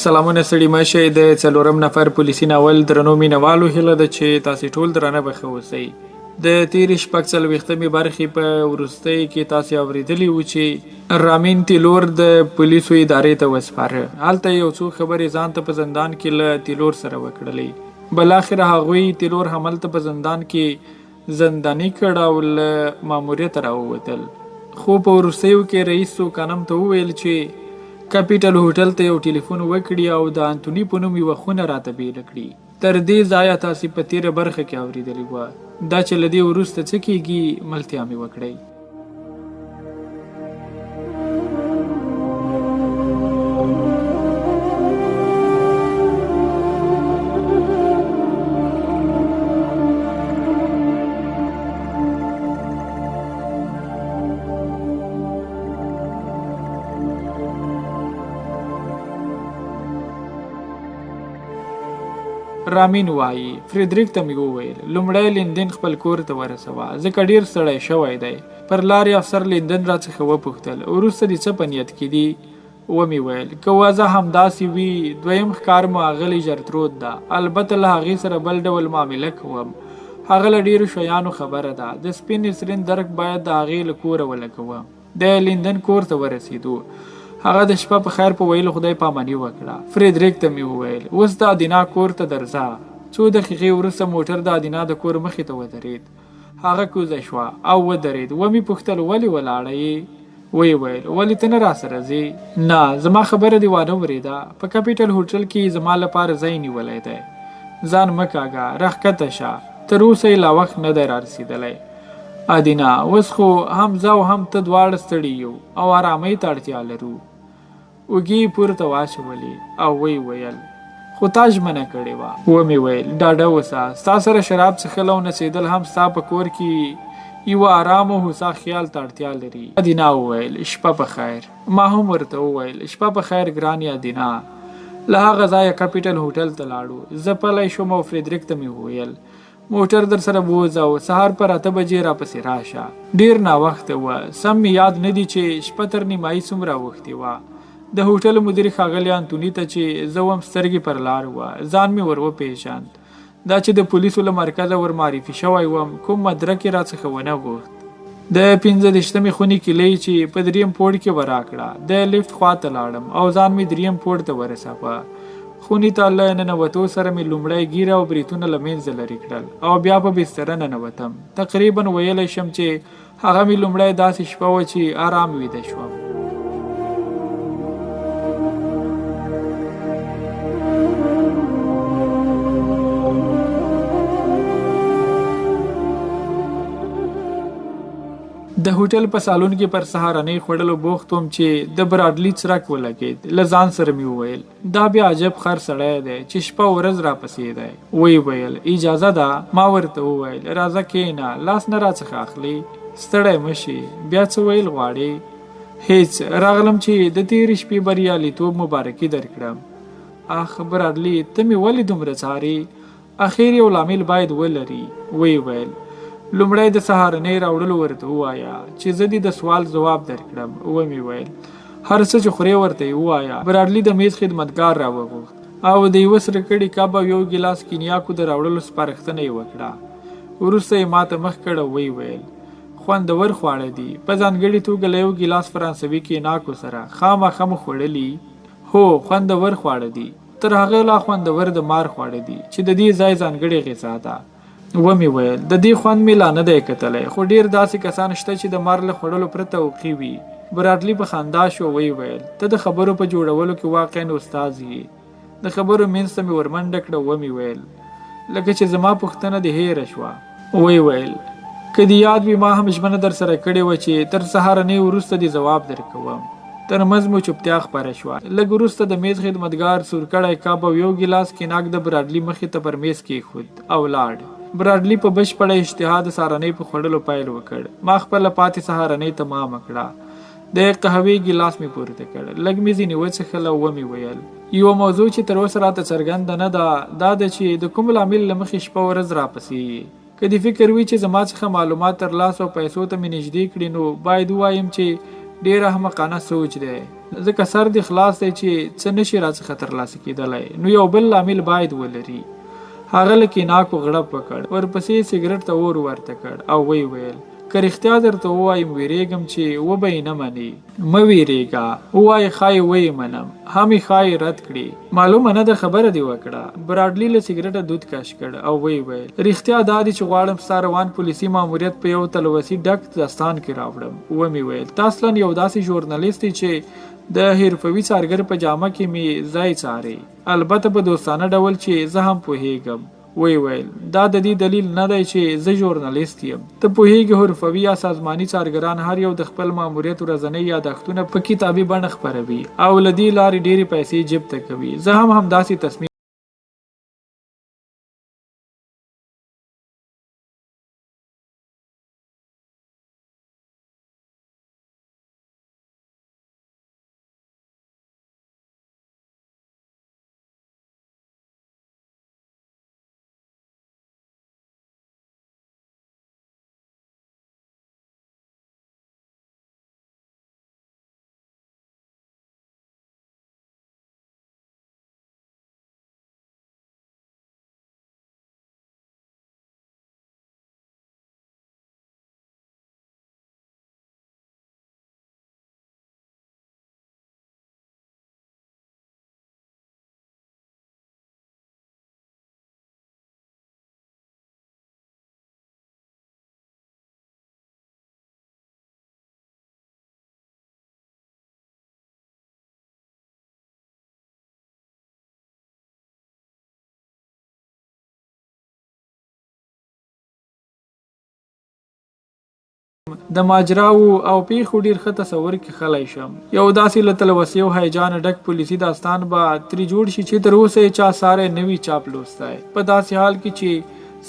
سلامونه ستړي مه شئ. د څلورم نفر پولیسي ناول درنو مینوالو هیله ده چې تاسې ټول درانه به ښه اوسئ. د تېرې شپږ څلوېښتمې برخې په وروستۍ کې تاسې اورېدلي وو چې رامین تیلور د پولیسو ادارې ته وسپاره. هلته یو څو خبرې ځان ته په زندان کې له تیلور سره وکړلې. بالاخره هغوی تیلور هملته په زندان کې زنداني کړ او له ماموریته راووتل. خو په وروستیو کې رئیس سوکانم ته وویل چې کاپیټل هوټل ته یو ټلیفون وکړي او د انتوني په نوم یوه خونه راته بیله کړي. تر دې ځایه تاسې په تېره برخه کې اورېدلې وه. دا چې له دې وروسته څه کېږي ملتیا مې وکړئ. رامین وایي فریدریک ته مې وویل لومړی لیندن خپل کور ته ورسوه ځکه ډېر ستړی شوی دی. پر لارې افسر لیندن راڅخه وپوښتل وروسته دې څه په نیت کې دي؟ ومې ویل که وضع همداسې وي دویم ښکار مو هغه ژرترود ده. البته له هغې سره بل ډول معامله کوم. هغه له ډېرو شیانو خبره ده. د سپین نسرین درک باید د هغې له کوره ولګوم. د لیندن کور ته ورسېدو. هغه د شپه په خیر په ویلو خدای پاماني وکړه. فریدریک ته مې وویل اوس د ادینا کور ته درځه. څو دقیقې وروسته موټر د ادینا د کور مخې ته ودرېد. هغه کوزه شوه او ودرېد. ومې پوښتل ولې ولاړه یې؟ ویې ویل ولې ته نه راسره ځې؟ نه زما خبره دې وانه ورېده. په کاپیټل هوټل کې زما لپاره ځای نیولی دی. ځان مه کاږه راښکته شه. تر اوسه یې لا وخت نه دی رارسېدلی. ادینا اوس خو هم زه او هم ته دواړه ستړي یو او ارامۍ ته اړتیا لرو. اوږې پورته واچولې او ویې ویل خو تا ژمنه کړې وه. ومې ویل ډاډه اوسه ستا سره شراب څښل او نڅېدل هم ستا په کور کې یوه ارامه هوسا خیال ته اړتیا لري. ادینا وویل شپه په خیر. ما هم ورته وویل شپه په خیر ګرانې ادینا. له هغه ځایه کاپیټل هوټل ته لاړو. زه پلی شوم او فریدریک ته مې وویل موټر در سره بوځه او سهار پر 8 بجې راپسې راشه. ډېر ناوخته وه. سم مې یاد نه دي چې شپه تر نیمایي څومره اوښتې وه. د هوټل مدیر ښاغلي انتوني ته چې زه وم سترګې پر لار وه. ځان مې ور وپېژاند. دا چې د پولیسو له مرکزه ور معرفي شوی وم کوم مدرک یې راڅخه ونه غوښت. د 15 خونې کیلۍ چې په 3م پوړ کې ور راکړه. د لیفټ خواته لاړم او ځان مې 3م پوړ ته ورساوه. خونې ته له ننوتو سره مې لومړی ګیره او بریتونه له منځه لرې کړل او بیا په بستره ننوتم. تقریبا ویلی شم چې هغه مې لومړی داسې شپه وه چې آرام ویده شوم. د هوټل په سالون کې پر سهارنۍ خوړلو بوخت وم چې د براډلي څرک ولګېد. له ځان سره مې وویل دا بیا عجب خر سړی دی چې شپه ورځ راپسې دی. ویې ویل اجازه ده؟ ما ورته وویل راځه کښېنه لاس نه راڅخه اخلي. ستړی مه شي. بیا څه ویل غواړې؟ هېڅ. راغلم چې د تېرې شپې بریالیتوب مبارکي درکړم. اخ براډلي ته مې ولې دومره څارې؟ اخر یو لامل باید ولري. ویې ویل لومړی د سهارنۍ راوړلو ورته ووایه چې زه دې د سوال ځواب درکړم. ومې ویل هر څه چې خورې ورته یې ووایه. براډلي د میز خدمتګار راوغوښت او د یوه سره کړي کب او یو ګیلاس کنیاکو د راوړلو سپارښتنه یې وکړه. وروسته یې ماته مخ کړ او ویې ویل خوندور خواړه دي. په ځانګړې توګه له یو ګیلاس فرانسوي کنیاکو سره خامخا مو خوړلي؟ هو خوندور خواړه دي. تر هغه لا خوندور د مار خواړه دي چې د دې ځای ځانګړې غذا ده. ومې ویل د دې خوند مې لا نه دی کتلی خو ډېر داسې کسان شته چې د مار له خوړلو پرته اوقي وي. براډلي په خندا شو. ویې ویل ته د خبرو په جوړولو کې واقعا استاد یې. د خبرو منځ ته مې ورمنډه کړه. ومې ویل لکه چې زما پوښتنه دې هېره شوه. ویې ویل که دې یاد وي ما هم ژمنه در سره کړې وه چې تر سهارنۍ وروسته دې ځواب درکوم. تر منځ مو چوپتیا خپره شوه. لږ وروسته د میز خدمتګار سور کړی کب او یو ګیلاس کناک د براډلي مخې ته پر میز کېښود او لاړ. براډلي په بشپړه اشتها د سهارنۍ په خوړلو پیل وکړ. ما خپله پاتې سهارنۍ تمامه کړه. د قهوې ګیلاس مې پورته کړ. لږ مې ځینې وڅښل او ومې ویل یوه موضوع چې تر اوسه راته څرګنده نه ده دا ده چې د کوم لامل له مخې شپه ورځ راپسې. که دې فکر وي چې زما څخه معلومات ترلاسه او پیسو ته مې نږدې کړي نو باید ووایم چې ډېر احمقانه سوچ دی، ځکه سر دې خلاص دی چې څه نشي راڅخه ترلاسه کېدلی، نو یو بل لامل باید ولري. هغه له کیناکو غړپ وکړ، ورپسې سګرټ ته اور ورته کړ او ویې ویل که رښتیا درته ووایم ویرېږم چې وبه یې نه منې. مه ویرېږه، ووایې ښایي ویې منم، هم یې ښایي رد کړي. معلومه نه ده خبره دې وکړه. براډلي له سګرټه دود کش کړ او ویې ویل رښتیا دا دی چې غواړم ستا روان پولیسي ماموریت په یو تلوسي ډک داستان کې راوړم. ومې ویل تا اصلاً یو داسې ژورنالیست دی چې د حرفوي څارګر په جامه کې مې ځای څاري، البته په دوستانه ډول چې زه هم پوهیږم. وی ویل دا د دې دلیل نه دی چې زه ژورنالیست یم. ته پوهیږې حرفوي یا سازماني څارګران هر یو د خپل ماموریت ورځنۍ یادښتونه په کتابي بڼه خپروي او له دې لارې ډېرې پیسې جیب ته کوي. زه هم همداسې تصمیم د ماجراو او پیښو ډیر ښه تصور کې خلی شم. یو داسې له تلوسې او هیجان ډک پولیسي داستان به ترې جوړ شي چې تر اوسه یې چا ساری نه وي چاپ لوستی. په داسې حال کې چې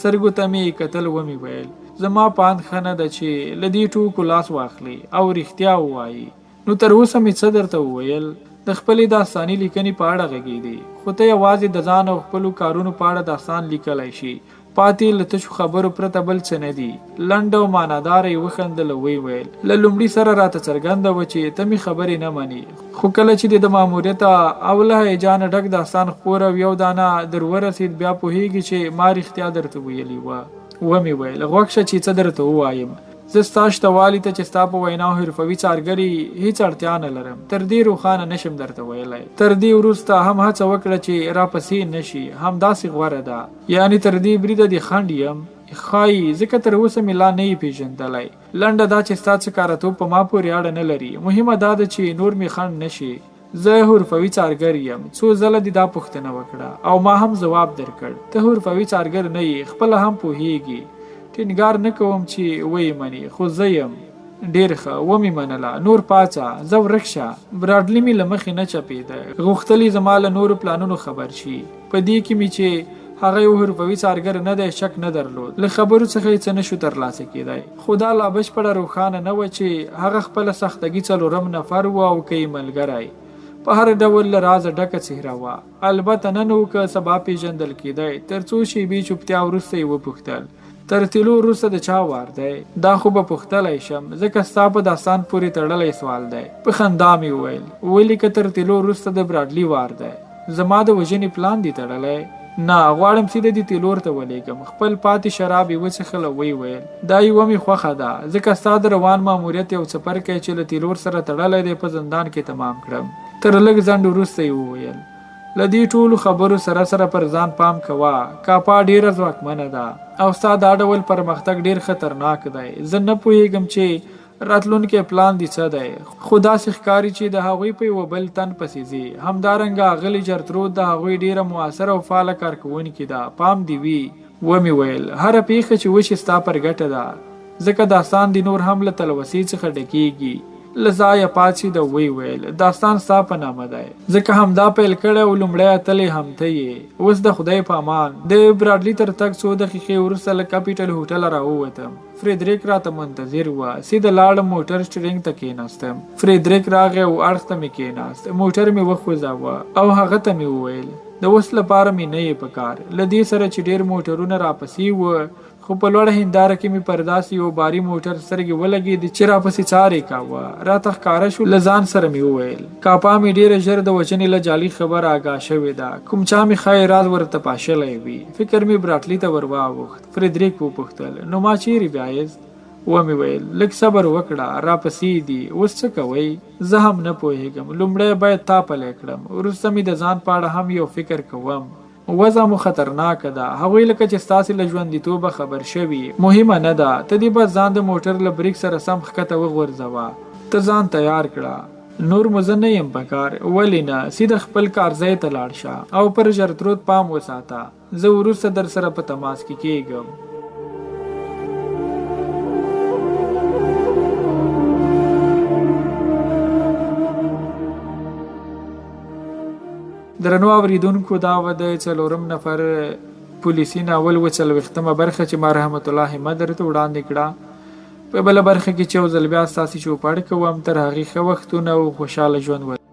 سترګو ته مې کتل ومې ویل زما پاند ښه نه ده چې له دې ټوکو لاس واخلي او رښتیا ووایي. نو تر اوسه مې څه درته وویل؟ د خپلې داستاني لیکنې په اړه غږېدې، خو ته یوازې د ځان او خپلو کارونو په اړه داستان لیکلی شي. پاتې له تشو خبرو پرته بل څه نه دي. لنډ او معناداره یې وخندل او ویې ویل له لومړي سره راته څرګنده وه چې ته مې خبرې نه منې، خو کله چې د ماموریت او له هیجانه ډک داستان خپور او یو دانه در ورسېد بیا پوهېږي چې ما رښتیا درته ویلي وه. ومې ویل غوږ شه چې څه درته ووایم. زه ستا شتوالي ته چې ستا په ویناو حرفوي څارګري هیڅ اړتیا نه لرم، تر دې روښانه نشم درته ویلی. تر دې وروسته هم هڅه وکړه چې راپسې نشي، همداسې غوره ده. یعنې تر دې بریده دې خنډ یم ښایي، ځکه تر اوسه مې لا نه یې پېژندلی. لنډه دا چې ستا څه کارتوب په ما پورې اړه نه لري، مهمه دا ده چې نور مې خنډ نشي. زه حرفوي څارګر یم. څو ځله دې دا پوښتنه وکړه او ما هم ځواب درکړ. ته حرفوي څارګر نه یې، خپله هم پوهیږي. ټینګار نه کوم چې ویې مني، خو زه یم. ډېر ښه، ومې منله. نور پاڅه، زه ورک شه. براډلي مې له مخې نه چپېده، غوښتل زما له نورو پلانونو خبر شي. په دې کې مې چې هغه یو حرفوي څارګر نه دی شک نه درلود. له خبرو څخه یې څه نشو ترلاسه کېدی، خو دا لا بشپړه روښانه نه وه چې هغه خپله سختګي څلورم نفر و او که یې ملګری. په هر ډول له رازه ډکه څهره وه. البته نن و که سبا پېژندل کېدی. تر څو شېبې چوپتیا وروسته یې وپوښتل تر تلو وروسته د چا وار دی؟ دا خو به پوښتلی شم، ځکه ستا په داستان پورې تړلی سوال دی. په خندا مې وویل ولې که تر تلو وروسته د براډلي وار دی؟ زما د وژنې پلان دی تړلی؟ نه، غواړم سیده دې تیلور ته ولېږم. خپل پاتې شراب یې وڅښل او ویې ویل دا یوه مې خوښه ده، ځکه ستا د روان ماموریت یو څپرکی چې له تیلور سره تړلی دی په زندان کې تمام کړم. تر لږ ځنډ وروسته یې وویل له دې ټولو خبرو سره سره پر ځان پام کوه. کاپا ډېره ځواکمنه ده او ستا دا ډول پرمختګ ډېر خطرناک دی. زه نه پوهېږم چې راتلونکی پلان دې څه دی، خو داسې ښکاري چې د هغوی په یوه بل تن پسې ځي. همدارنګه اغلې جرترود د هغوی ډېره مؤثره او فعاله کارکوونکې ده، پام دې وي. ومې ویل هره پیښه چې وشي ستا پر ګټه ده، ځکه داستان دې نور هم له تلوسې څخه ډکېږي. له ځایه پاڅېد او ویې ویل داستان ستا په نامه دی، ځکه همدا پیل کړی او لومړی اتلې هم ته یې. اوس د خدای په امان. د براډلي تر تګ څو دقیقې وروسته له کاپیټل هوټله راووتم. فریدریک راته منتظر وه. سیده لاړم موټر سټرینګ ته کېناستم. فریدریک راغی او اړخ ته مې کېناست. موټر مې وخوځاوه او هغه ته مې وویل د اوس لپاره مې نه یې په کار، له دې سره چې ډېر موټرونه راپسې وه، خو په لوړه هنداره کې مې پر داسې یو باري موټر سترګې ولګېدې چې راپسې څارې کاوه. راته ښکاره شو. له ځان سره مې وویل کاپا مې ډېره ژر د وژنې له جعلي خبره آګاه شوې ده. کوم چا مې ښایي راز ورته پاشلی وي. فکر مې براټلي ته ور واوښت. فریدریک وپوښتل نو ما چیرې بیایست؟ ومې ویل لږ صبر وکړه، راپسې دي، اوس څه کوئ؟ زه هم نه پوهېږم. لومړی باید تا پلی کړم، وروسته مې د ځان په اړه هم یو فکر کوم. وضع مو خطرناکه ده. هغوی لکه چې ستاسې له ژوندیتوبه خبر شوي. مهمه نه ده، ته دې بس ځان د موټر له بریک سره سم ښکته وغورځوه. ته ځان تیار کړه. نور مو زه نه یم په کار. ولې نه، سیده خپل کار ځای ته لاړ شه او پر ژرترود پام وساته. زه وروسته در سره په تماس کې کېږم. درنو اوریدونکو، دا و د 4 نفر پولیسي ناول 40مه برخه چې ما رحمت الله همت درته وړاندې کړه. په بله برخه کې چې یو ځل بیا ستاسې چوپړ کوم. تر هغې ښه وختونه او خوشحاله ژوند